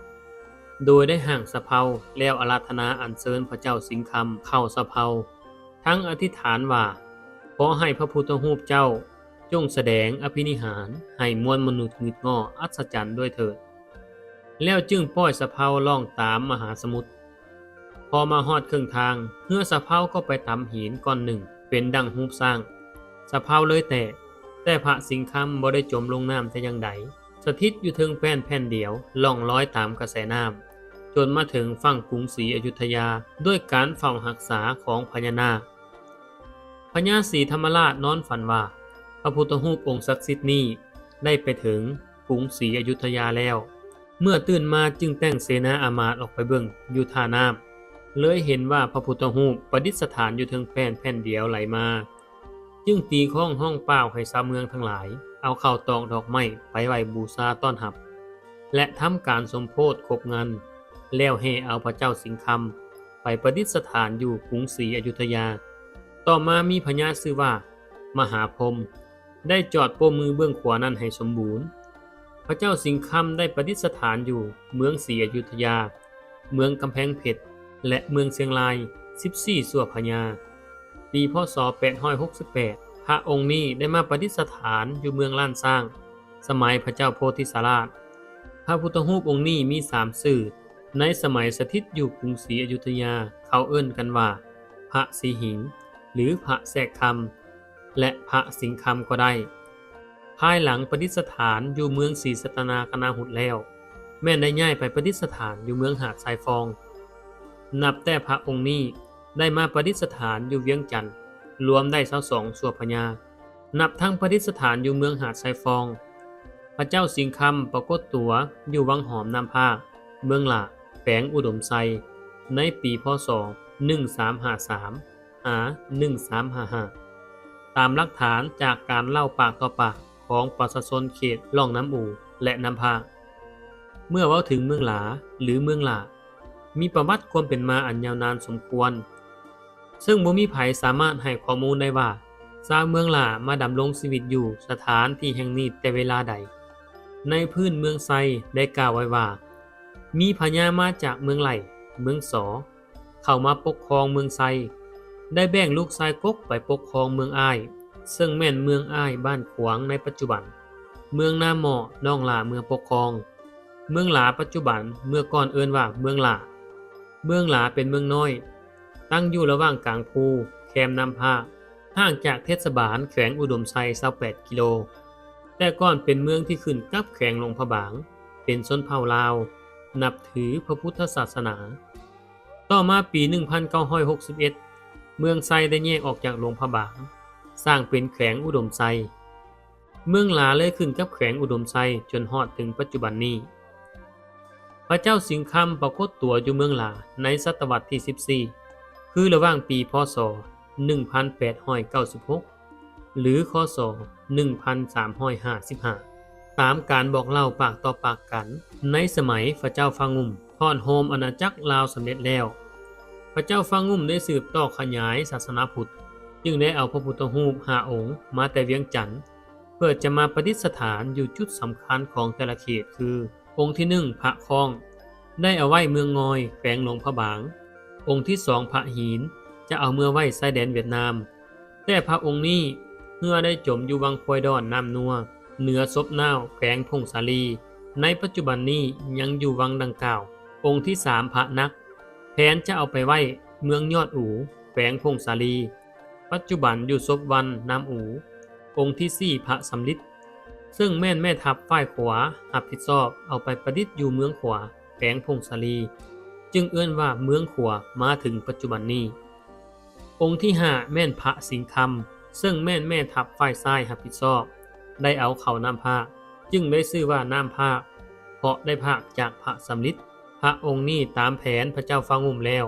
โดยได้ห่างสะเพาแล้วอาราธนาอัญเชิญพระเจ้าสิงคำเข้าสะเพาทั้งอธิษฐานว่าขอให้พระพุทธรูปเจ้าจงแสดงอภินิหารให้มวลมนุษย์งึดง่ออัศจรรย์ด้วยเถิดแล้วจึงปล่อยสะเพาล่องตามมหาสมุทรพอมาฮอดครึ่งทางเรือสะเพาก็ไปตำหินก้อนหนึ่งเป็นดังรูปสร้างสะเพาเลยแต่พระสิงคำบ่ได้จมลงน้ำแต่อย่างใดสถิตอยู่เทิงแผ่นเดียวล่องลอยตามกระแสน้ำจนมาถึงฝั่งกรุงศรีอยุธยาด้วยการเฝ้ารักษาของพญานาคพญาศรีธรรมราชนอนฝันว่าพระพุทธรูปองค์ศักดิ์สิทธิ์นี้ได้ไปถึงกรุงศรีอยุธยาแล้วเมื่อตื่นมาจึงแต่งเสนาอามาตย์ออกไปเบิ่งอยู่ท่าน้ำเลยเห็นว่าพระพุทธรูปประดิษฐานอยู่เทิงแผ่นเดียวไหลมาจึงตีข้องห้องเปล่าให้ชาวเมืองทั้งหลายเอาข้าวตอกดอกไม้ไปไหว้บูชาต้อนรับและทำการสมโภชครบงานแล้วให้เอาพระเจ้าสิงคำไปประดิษฐานอยู่กรุงศรีอยุธยาต่อมามีพญาชื่อว่ามหาพรหมได้จอดโป้มือเบื้องขวานั้นให้สมบูรณ์พระเจ้าสิงคำได้ประดิษฐานอยู่เมืองศรีอยุธยาเมืองกำแพงเพชรและเมืองเชียงราย14สั่วพญาปีพศ868พระองค์นี้ได้มาประดิษฐานอยู่เมืองล้านสร้างสมัยพระเจ้าโพธิสาราชพระพุทธรูปองค์นี้มี3ชื่อในสมัยสถิตอยู่กรุงศรีอยุธยาเขาเอิ้นกันว่าพระสีหิงหรือพระแสกคำและพระสิงคำก็ได้ภายหลังประดิษฐานอยู่เมืองศรีสัตนาคณาหุดแล้วแม่นได้ย้ายไปประดิษฐานอยู่เมืองหาดทรายฟองนับแต่พระองค์นี้ได้มาประดิษฐานอยู่เวียงจันทน์รวมได้22สั่วพญานับทั้งประดิษฐานอยู่เมืองหาดทรายฟองพระเจ้าสิงคำปรากฏตัวอยู่วังหอมน้ำภาคเมืองหลาแฝงอุดมไซในปีพศ1353 1355ตามหลักฐานจากการเล่าปากต่อปากของประชาชนเขตล่องน้ำอูและน้ำภาคเมื่อเว้าถึงเมืองหลาหรือเมืองหลามีประวัติความเป็นมาอันยาวนานสมควรซึ่งบ่มีไผสามารถให้ข้อมูลได้ว่าชาวเมืองหลามาดำรงชีวิตอยู่สถานที่แห่งนี้แต่เวลาใดในพื้นเมืองไซได้กล่าวไว้ว่ามีพญามาจากเมืองไหลเมืองสอเข้ามาปกครองเมืองไซได้แบ่งลูกชายกกไปปกครองเมืองอ้ายซึ่งแม่นเมืองอ้ายบ้านขวางในปัจจุบันเมืองนาหมอน้องหลาเมืองปกครองเมืองหลาปัจจุบันเมื่อก่อนเอิ้นว่าเมืองหลาเป็นเมืองน้อยตั้งอยู่ระหว่างกลางภูแคมน้ำภาคห่างจากเทศบาลแขวงอุดมไซ28 กิโลแต่ก่อนเป็นเมืองที่ขึ้นกับแขวงหลวงพระบางเป็น เป็นชนเผ่าลาวนับถือพระพุทธศาสนา ต่อมาปี 1961 เมืองไซได้แยกออกจากหลวงพระบางสร้างเป็นแขวงอุดมไซเมืองหลาเลยขึ้นกับแขวงอุดมไซจนฮอดถึงปัจจุบันนี้พระเจ้าสิงคำปรากฏตัวอยู่เมืองหลาในศตวรรษที่ 14 คือระหว่างปีพ.ศ. 1896 หรือค.ศ. 1355 ตามการบอกเล่าปากต่อปากกันในสมัยพระเจ้าฟางุ่มทอดโฮมอาณาจักรลาวสำเร็จแล้วพระเจ้าฟางุ่มได้สืบต่อขยายศาสนาพุทธจึงได้เอาพระพุทธรูป5 องค์มาแต่เวียงจันทน์เพื่อจะมาประดิษฐานอยู่จุดสำคัญของแต่ละเขตคือองค์ที่ 1 พระคองได้เอาไว้เมืองงอยแขวงหลวงพระบางองค์ที่ 2 พระหีนจะเอาเมื่อไว้ชายแดนเวียดนามแต่พระองค์นี้เมื่อได้จมอยู่วังควยดอนน้ำนัวเหนือซบนาวแขวงพงสาลีในปัจจุบันนี้ยังอยู่วังดังกล่าวองค์ที่ 3 พระนักแผนจะเอาไปไว้เมืองยอดอู่แขวงพงสาลีปัจจุบันอยู่ซบวันน้ำอู่องค์ที่ 4 พระสำลิดซึ่งแม่นแม่ทัพฝ่ายขวารับผิดชอบเอาไปประดิษฐ์อยู่เมืองขวาแขวงพงสาลีจึงเอื้อนว่าเมืองขวามาถึงปัจจุบันนี้องค์ที่ 5 แม่นพระสิงคำซึ่งแม่นแม่ทัพฝ่ายซ้ายรับผิดชอบได้เอาเข้าน้ำภาคจึงได้ชื่อว่าน้ำภาคเพราะได้ภาคจากพระสำลิดพระองค์นี้ตามแผนพระเจ้าฟางุ่มแล้ว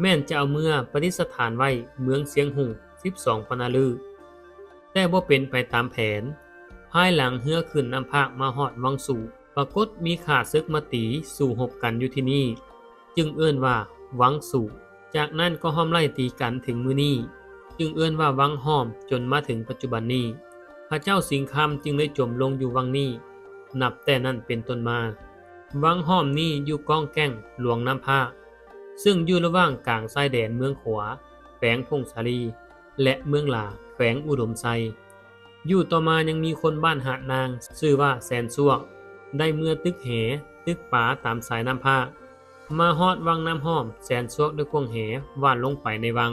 แม่นจะเอาเมื่อประดิษฐานไว้เมืองเสียงหุง12 ปนาลือแต่บ่เป็นไปตามแผนภายหลังเฮือขึ้นน้ำภาคมาฮอดวังสู่ปรากฏมีข้าศึกมาตีสู่หบกันอยู่ที่นี่จึงเอื้อนว่าวังสู่จากนั้นก็ห้อมไล่ตีกันถึงมื้อนี้จึงเอื้อนว่าวังห้อมจนมาถึงปัจจุบันนี้พระเจ้าสิงคำจึงได้จมลงอยู่วังนี้นับแต่นั้นเป็นต้นมาวังห้อมนี้อยู่ก้องแก้งหลวงน้ำภาคซึ่งอยู่ระหว่างกลางชายแดนเมืองขวาแขวงพงสาลีและเมืองหลาแขวงอุดมไซอยู่ต่อมายังมีคนบ้านหาดนางชื่อว่าแสนซวกได้เมื่อตึกแหตึกป่าตามสายน้ำภาคมาฮอดวังน้ำห้อมแสนซวกด้วยควงแหว่านลงไปในวัง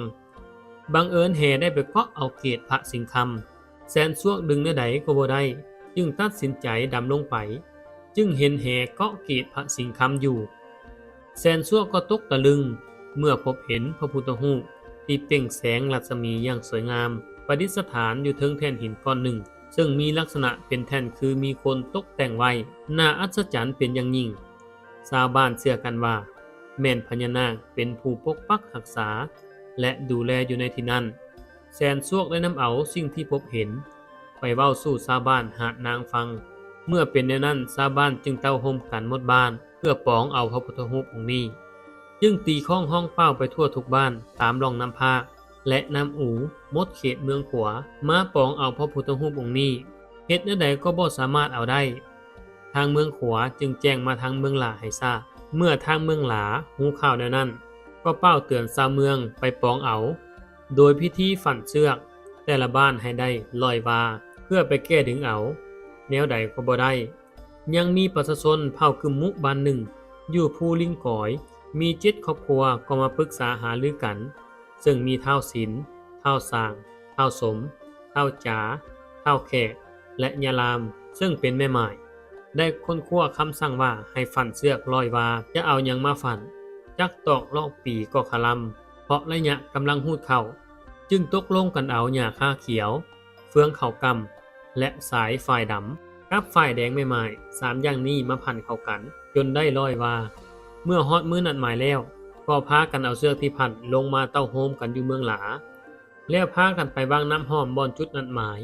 บังเอิญแหได้ไปเกาะเอาเกศพระสิงคำแสนซวกดึงเนื้อใดก็บ่ได้จึงตัดสินใจดำลงไปจึงเห็นแหเกาะเกศพระสิงคำอยู่แสนซวกก็ตกตะลึงเมื่อพบเห็นพระพุทธรูปที่เปล่งแสงรัศมีอย่างสวยงามประดิษฐานอยู่เทิงแท่นหินก้อนหนึ่งซึ่งมีลักษณะเป็นแท่นคือมีคนตกแต่งไว้น่าอัศจรรย์เป็นอย่างยิ่งชาวบ้านเชื่อกันว่าแม่นพญานาคเป็นผู้ปกปักรักษาและดูแลอยู่ในที่นั้นแสนซวกได้นำเอาสิ่งที่พบเห็นไปเว้าสู่ชาวบ้านหาดนางฟังเมื่อเป็นแนวนั้นชาวบ้านจึงเต้าห่มกันหมดบ้านเพื่อปองเอาพระพุทธรูปองค์นี้จึงตีข้องห้องเป้าไปทั่วทุกบ้านตามร่องน้ำภาคและน้ำอูมดเขตเมืองขวามาปองเอาพระพุทธรูปองค์นี้เฮ็ดแนวใดก็บ่สามารถเอาได้ทางเมืองขวาจึงแจ้งมาทางเมืองหลาให้ทราบเมื่อทางเมืองหลาหูข่าวแนวนั้นก็เป้าเตือนชาวเมืองไปปองเอาโดยพิธีฝันเชือกแต่ละบ้านให้ได้ลอยวาเพื่อไปแก้ดึงเอาแนวใดก็บ่ได้ยังมีประชาชนเผ่ากึมมุบ้านหนึ่งอยู่ภูลิงก๋อยมี7 ครอบครัวก็มาปรึกษาหารือกันซึ่งมีเท้าศิลเท้าสางเท้าสมเท้าจ๋าเท้าแขกและยารามซึ่งเป็นแม่หมายได้ค้นคว้าคำสั่งว่าให้ฝันเสือกลอยวาจะเอายังมาฝันจักตอกลอกปีก็คลำเพราะระยะกำลังหูดเข่าจึงตกลงกันเอาหญ้าคาเขียวเฟืองเข่ากำและสายฝ่ายดำกับฝ่ายแดงไม่หมาย3อย่างนี้มาพันเข้ากันจนได้ลอยวาเมื่อฮอดมื้อนัดหมายแล้วก็พากันเอาเสื้อที่พันลงมาเต้าโฮมกันอยู่เมืองหลาแล้วพากันไปวางน้ำหอมบอนจุดนัดหมาย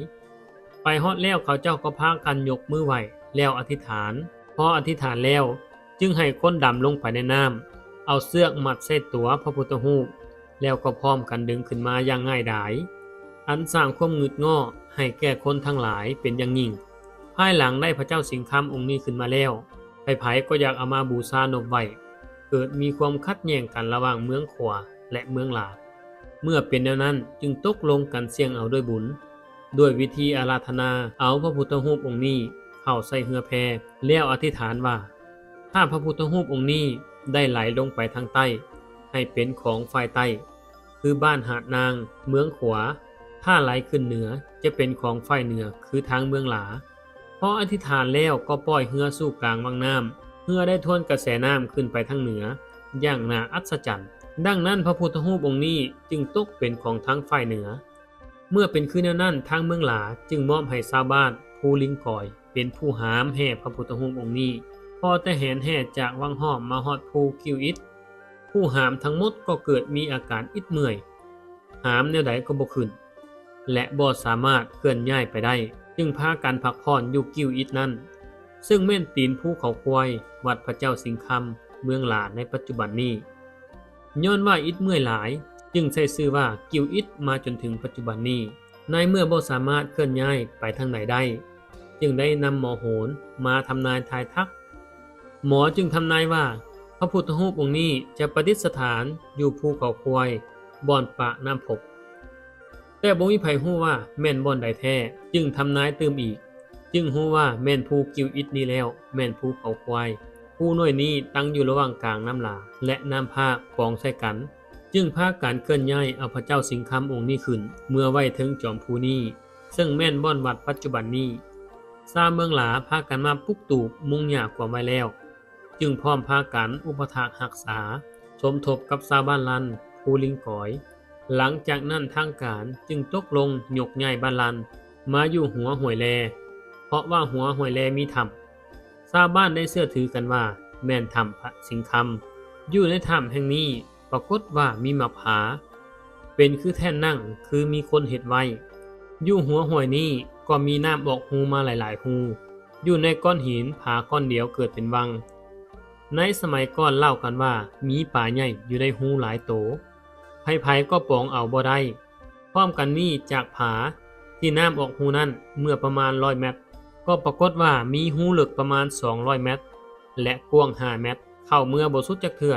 ไปฮอดแล้วเขาเจ้าก็พากันยกมือไหวแล้วอธิษฐานพออธิษฐานแล้วจึงให้คนดำลงไปในน้ำเอาเสื้อมัดใส่ตัวพระพุทธรูปแล้วก็พร้อมกันดึงขึ้นมาอย่างง่ายดายอันสร้างความงึดง่อให้แก่คนทั้งหลายเป็นอย่างยิ่งภายหลังได้พระเจ้าสิงคำองค์นี้ขึ้นมาแล้วไผๆก็อยากเอามาบูชานบไว้เกิดมีความขัดแย้งกันระหว่างเมืองขวาและเมืองหลาเมื่อเป็นแนวนั้นจึงตกลงกันเสี่ยงเอาด้วยบุญด้วยวิธีอาราธนาเอาพระพุทธรูปองค์นี้เข้าใส่เหือแพแล้วอธิษฐานว่าถ้าพระพุทธรูปองค์นี้ได้ไหลลงไปทางใต้ให้เป็นของฝ่ายใต้คือบ้านหาดนางเมืองขวาถ้าไหลขึ้นเหนือจะเป็นของฝ่ายเหนือคือทางเมืองหลา พออธิษฐานแล้วก็ปล่อยเรือสู่กลางวังน้ำเรือได้ทวนกระแสน้ำขึ้นไปทางเหนืออย่างน่าอัศจรรย์ดังนั้นพระพุทธรูปองค์นี้จึงตกเป็นของทั้งฝ่ายเหนือเมื่อเป็นคือแนวนั้นทางเมืองหลาจึงมอบให้ชาวบ้านภูลิงกอยเป็นผู้หามแห่พระพุทธรูปองค์นี้พอแต่แหนแห่จากวังห้อมมาฮอดภูกิวอิฐผู้หามทั้งหมดก็เกิดมีอาการอิดเมื่อยหามแนวใดก็บ่ขึ้นและบ่สามารถเคลื่อนย้ายไปได้จึงพากันพักผ่อนอยู่กิวอิฐนั้นซึ่งแม่นตีนภูเขาควายวัดพระเจ้าสิงคำเมืองหลาในปัจจุบันนี้ย้อนว่าอิฐเมื่อยหลายจึงใช้ชื่อว่ากิวอิฐมาจนถึงปัจจุบันนี้ในเมื่อบ่สามารถเคลื่อนย้ายไปทางไหนได้จึงได้นำหมอโหรมาทำนายทายทักหมอจึงทำนายว่าพระพุทธรูปองค์นี้จะประดิษฐานอยู่ภูเขาควายบ่อนปะน้ำพบแต่บ่มีไผฮู้ว่าแม่นบ่อนใดแท้จึงทำนายตื่มอีกจึงฮู้ว่าแม่นภูกิวอิฐนี้แล้วแม่นภูเขาควายภูน้อยนี้ตั้งอยู่ระหว่างกลางน้ำหลาและน้ำภาคกองใส่กันจึงพาการเคลื่อนย้ายเอาพระเจ้าสิงคำองค์นี้ขึ้นเมื่อไว้ถึงจอมภูนี้ซึ่งแม่นบ่อนวัดปัจจุบันนี้ชาวเมืองหลาพากันมาปลุกตูบมุ่งหญ้ากว่าไว้แล้วจึงพร้อมพากันอุปถากรักษาสมทบกับชาวบ้านลันภูลิงกอยหลังจากนั้นทางการจึงตกลงยกย้ายบ้านลันมาอยู่หัวห้วยแลเพราะว่าหัวห้วยแลมีถ้ำชาวบ้านได้เชื่อถือกันว่าแม่นถ้ำพระสิงคำอยู่ในถ้ำแห่งนี้ปรากฏว่ามีมะผาเป็นคือแท่นนั่งคือมีคนเฮ็ดไว้อยู่หัวห้วยนี้ก็มีน้ำออกหูมาหลายๆหูอยู่ในก้อนหินผาก้อนเดียวเกิดเป็นวังในสมัยก่อนเล่ากันว่ามีป่าใหญ่อยู่ในหูหลายโตไผๆก็ปองเอาบ่ได้พร้อมกันนี้จากผาที่น้ำออกหูนั้นเมื่อประมาณ100 เมตรก็ปรากฏว่ามีหูลึกประมาณ200 เมตรและกว้าง5 เมตรเข้าเมื่อบ่สุดจักเทื่อ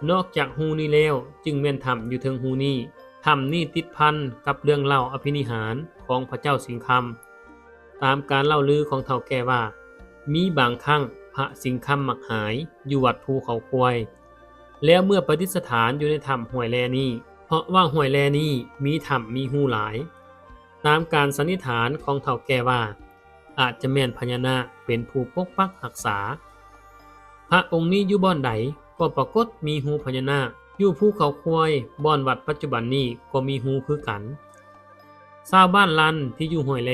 นอกจากหูนี้แล้วจึงแม่นถ้ำอยู่เทิงหูนี้ถ้ำนี้ติดพันกับเรื่องเล่าอภินิหารของพระเจ้าสิงคำตามการเล่าลือของเฒ่าแก่ว่ามีบางครั้งพระสิงคำมักหายอยู่วัดภูเขาควายแล้วเมื่อประดิษฐานอยู่ในถ้ำห้วยแลนี้เพราะว่าห้วยแลนี้มีถ้ำมีหูหลายตามการสันนิษฐานของเฒ่าแก่ว่าอาจจะแม่นพญานาคเป็นผู้ปกปักรักษาพระองค์นี้อยู่บ่อนใดก็ปรากฏมีหูพญานาคอยู่ภูเขาควายบ่อนวัดปัจจุบันนี้ก็มีหูคือกันชาวบ้านลันที่อยู่ห้วยแล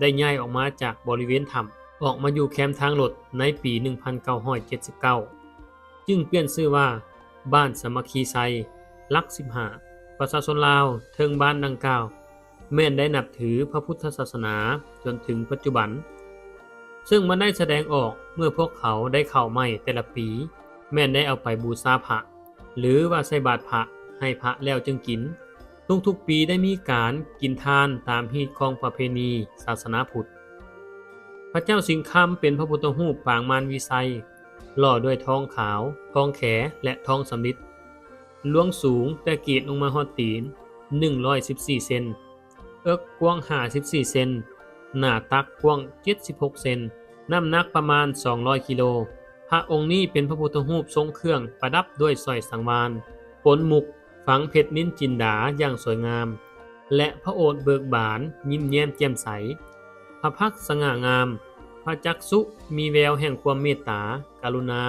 ได้ย้ายออกมาจากบริเวณถ้ำออกมาอยู่แคมป์ทางรถในปี 1979 จึงเปลี่ยนชื่อว่าบ้านสามัคคีไซหลัก 15 ประชาชนลาวเทิงบ้านดังกล่าวแม่นได้นับถือพระพุทธศาสนาจนถึงปัจจุบันซึ่งมันได้แสดงออกเมื่อพวกเขาได้เข้าใหม่แต่ละปีแม่นได้เอาไปบูชาพระหรือว่าใส่บาตรพระให้พระแล้วจึงกินทุกๆปีได้มีการกินทานตามฮีตของประเพณีศาสนาพุทธพระเจ้าสิงคำเป็นพระพุทธรูปปางมารวิไสหล่อด้วยทองขาวทองแขและทองสำริดหลวงสูงแต่เกตลงมาฮอดตีน114 เซนเอิกกว้าง54 เซนหน้าตักกว้าง76 เซนน้ำหนักประมาณ200 กิโลพระองค์นี้เป็นพระพุทธรูปทรงเครื่องประดับด้วยสร้อยสังวาลปนมุกฝังเพชรนินจินดาอย่างสวยงามและพระโอษฐ์เบิกบานยิ้มแย้มแจ่มใสพระพักตร์สง่างามพระจักษุมีแววแห่งความเมตตากรุณา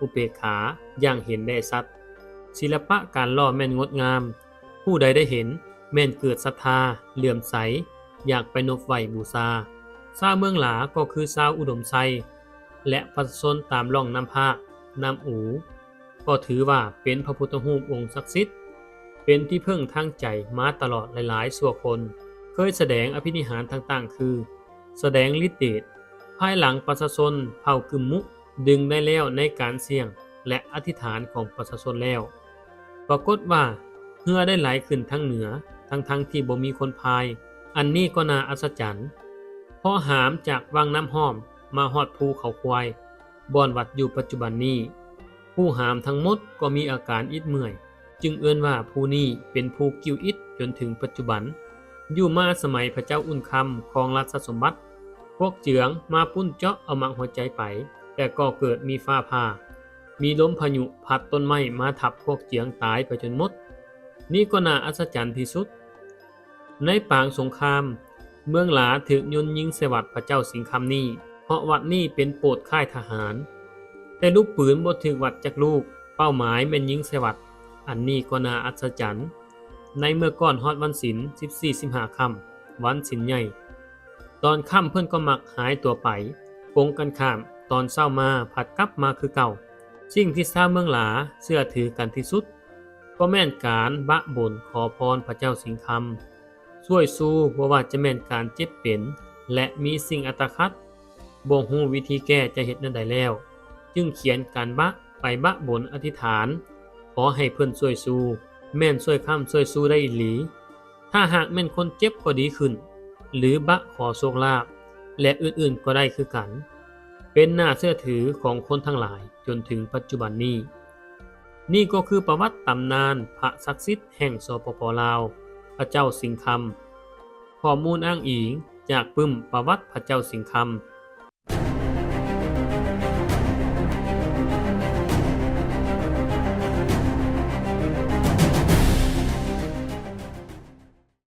อุเบกขาอย่างเห็นได้ชัดศิลปะการล่อแม่นงดงามผู้ใดได้เห็นแม่นเกิดศรัทธาเหลื่อมใสอยากไปนบไหว้บูชาชาวเมืองหลาก็คือชาวอุดมไซและประชาชนตามร่องน้ำภาคน้ำอูก็ถือว่าเป็นพระพุทธรูปองค์ศักดิ์สิทธิ์เป็นที่พึ่งทางใจมาตลอดหลายๆชั่วคนเคยแสดงอภินิหารต่างๆคือแสดงฤทธิ์เดชภายหลังประชาชนเผ่ากึมมุดึงได้แล้วในการเสี่ยงและอธิษฐานของประชาชนแล้วปรากฏว่าเรือได้ไหลขึ้นทางเหนือทั้งที่บ่มีคนพายอันนี้ก็น่าอัศจรรย์พอหามจากวังน้ำห้อมมาฮอดภูเขาควายบ่อนวัดอยู่ปัจจุบันนี้ผู้หามทั้งหมดก็มีอาการอิดเมื่อยจึงเอิ้นว่าภูนี้เป็นภูกิวอิฐจนถึงปัจจุบันอยู่มาสมัยพระเจ้าอุ่นคำครองราชสมบัติพวกเจืองมาปุ้นเจาะเอามังหัวใจไปแต่ก็เกิดมีฟ้าผ่ามีลมพายุพัดต้นไม้มาทับพวกเจืองตายไปจนหมดนี่ก็น่าอัศจรรย์ที่สุดในปางสงคราม เมืองหลาถึกยุนยิงใส่วัดพระเจ้าสิงคำนี้เพราะวัดนี้เป็นโปรดค่ายทหารแต่ลูกปืนบ่ถึกวัดจากลูกเป้าหมายแม่นยิงใส่วัดอันนี้ก็น่าอัศจรรย์ในเมื่อก่อนฮอดวันศีล14-15ค่ำวันศีลใหญ่ตอนค่ำเพิ่นก็มักหายตัวไปปงกันข้ามตอนเช้ามาผัดกลับมาคือเก่าสิ่งที่ชาวเมืองหลาเชื่อถือกันที่สุดก็แม่นการบะบนขอพรพระเจ้าสิงคำช่วยสู้บ่ว่าจะแม่นการเจ็บเป็นและมีสิ่งอัตคัดบ่ฮู้วิธีแก้จะเฮ็ดแนวใดแล้วจึงเขียนการบะไปบะบนอธิษฐานขอให้เพิ่นช่วยสู้แม่นช่วยค้ำช่วยสู้ได้อีหลีถ้าหากแม่นคนเจ็บก็ดีขึ้นหรือบะขอโชคลาภและอื่นๆก็ได้คือกันเป็นน่าเชื่อถือของคนทั้งหลายจนถึงปัจจุบันนี้นี่ก็คือประวัติตำนานพระศักดิ์สิทธิ์แห่งสปป.ลาวพระเจ้าสิงคำข้อมูลอ้างอิงจากปึ้มประวัติพระเจ้าสิงค